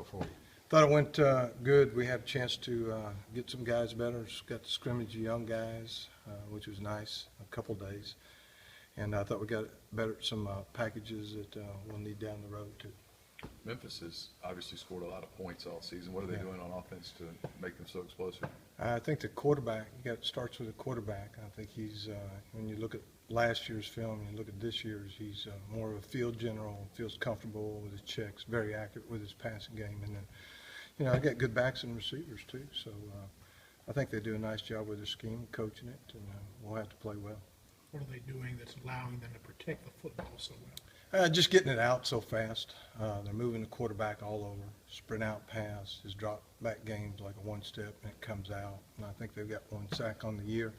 go for you? Thought it went good. We had a chance to get some guys better. Just got to scrimmage young guys, which was nice, a couple days. And I thought we got better at some packages that we'll need down the road too. Memphis has obviously scored a lot of points all season. What are they doing on offense to make them so explosive? I think the quarterback, starts with the quarterback. I think he's, when you look at last year's film and you look at this year's, he's more of a field general, feels comfortable with his checks, very accurate with his passing game. And then, I got good backs and receivers too. So I think they do a nice job with their scheme, coaching it, and we'll have to play well. What are they doing that's allowing them to protect the football so well? Just getting it out so fast. They're moving the quarterback all over. Sprint out pass, his drop back game's like a one step and it comes out. And I think they've got 1 sack on the year.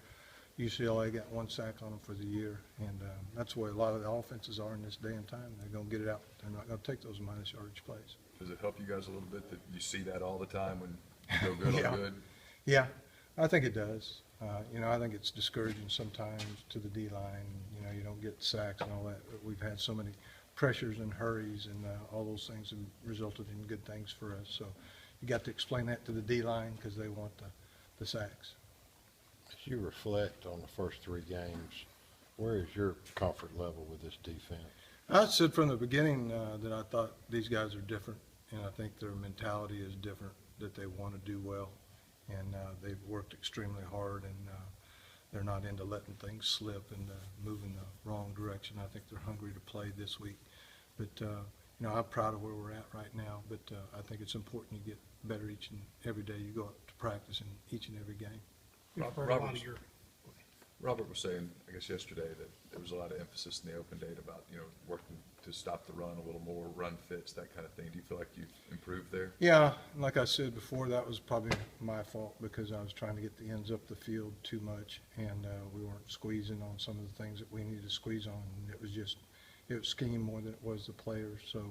UCLA got 1 sack on them for the year. And that's the way a lot of the offenses are in this day and time. They're going to get it out. They're not going to take those minus yardage plays. Does it help you guys a little bit that you see that all the time when you go good on good? Yeah, I think it does. I think it's discouraging sometimes to the D-line. You don't get sacks and all that. But we've had so many pressures and hurries, and all those things have resulted in good things for us. So you got to explain that to the D-line because they want the sacks. As you reflect on the first 3 games, where is your comfort level with this defense? I said from the beginning that I thought these guys are different, and I think their mentality is different, that they want to do well. And they've worked extremely hard, and they're not into letting things slip and moving the wrong direction. I think they're hungry to play this week. But, I'm proud of where we're at right now, but I think it's important you get better each and every day you go out to practice in each and every game. We've heard a lot of your. Robert was saying, I guess yesterday, that there was a lot of emphasis in the open date about, working to stop the run a little more, run fits, that kind of thing. Do you feel like you've improved there? Yeah, like I said before, that was probably my fault because I was trying to get the ends up the field too much, and we weren't squeezing on some of the things that we needed to squeeze on. And it was scheme more than it was the players. So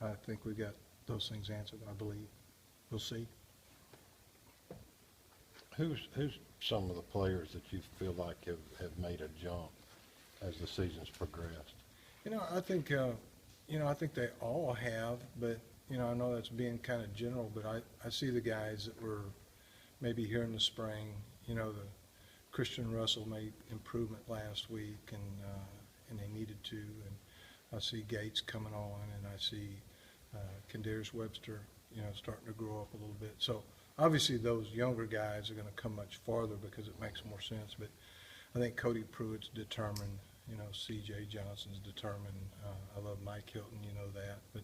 I think we got those things answered, I believe. We'll see. Who's some of the players that you feel like have made a jump as the season's progressed? I think, I think they all have, but, I know that's being kind of general, but I see the guys that were maybe here in the spring, the Christian Russell made improvement last week, and they needed to, and I see Gates coming on, and I see Kendarius Webster, starting to grow up a little bit. So obviously those younger guys are going to come much farther because it makes more sense, but I think Cody Pruitt's determined. C.J. Johnson's determined. I love Mike Hilton, that. But,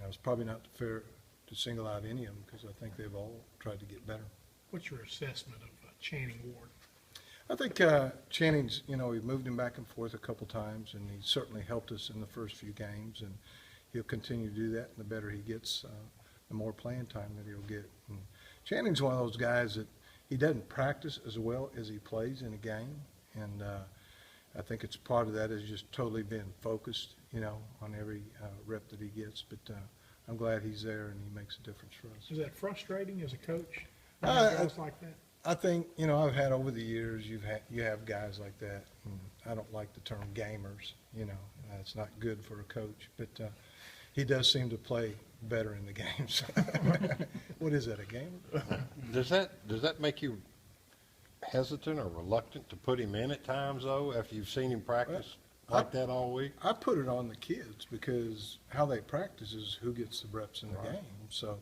it's probably not fair to single out any of them because I think they've all tried to get better. What's your assessment of Channing Ward? I think Channing's, we've moved him back and forth a couple times, and he certainly helped us in the first few games, and he'll continue to do that. And the better he gets, the more playing time that he'll get. And Channing's one of those guys that he doesn't practice as well as he plays in a game, and I think it's part of that is just totally being focused, on every rep that he gets. But I'm glad he's there and he makes a difference for us. Is that frustrating as a coach? Guys like that? I think, I've had over the years, you have guys like that. And I don't like the term gamers, it's not good for a coach. But he does seem to play better in the games. What is that, a gamer? Does that make you hesitant or reluctant to put him in at times, though, after you've seen him practice that all week? I put it on the kids because how they practice is who gets the reps in the game. So,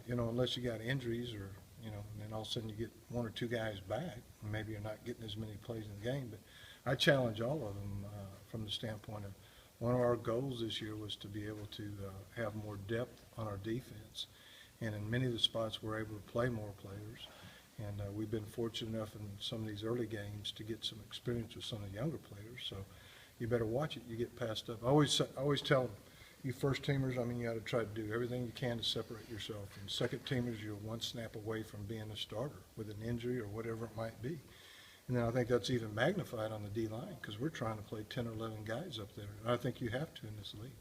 unless you got injuries or, and then all of a sudden you get 1 or 2 guys back, maybe you're not getting as many plays in the game. But I challenge all of them from the standpoint of one of our goals this year was to be able to have more depth on our defense. And in many of the spots we're able to play more players. And we've been fortunate enough in some of these early games to get some experience with some of the younger players. So you better watch it. You get passed up. I always tell them, you first teamers, you got to try to do everything you can to separate yourself. And second teamers, you're 1 snap away from being a starter with an injury or whatever it might be. And then I think that's even magnified on the D-line because we're trying to play 10 or 11 guys up there. And I think you have to in this league.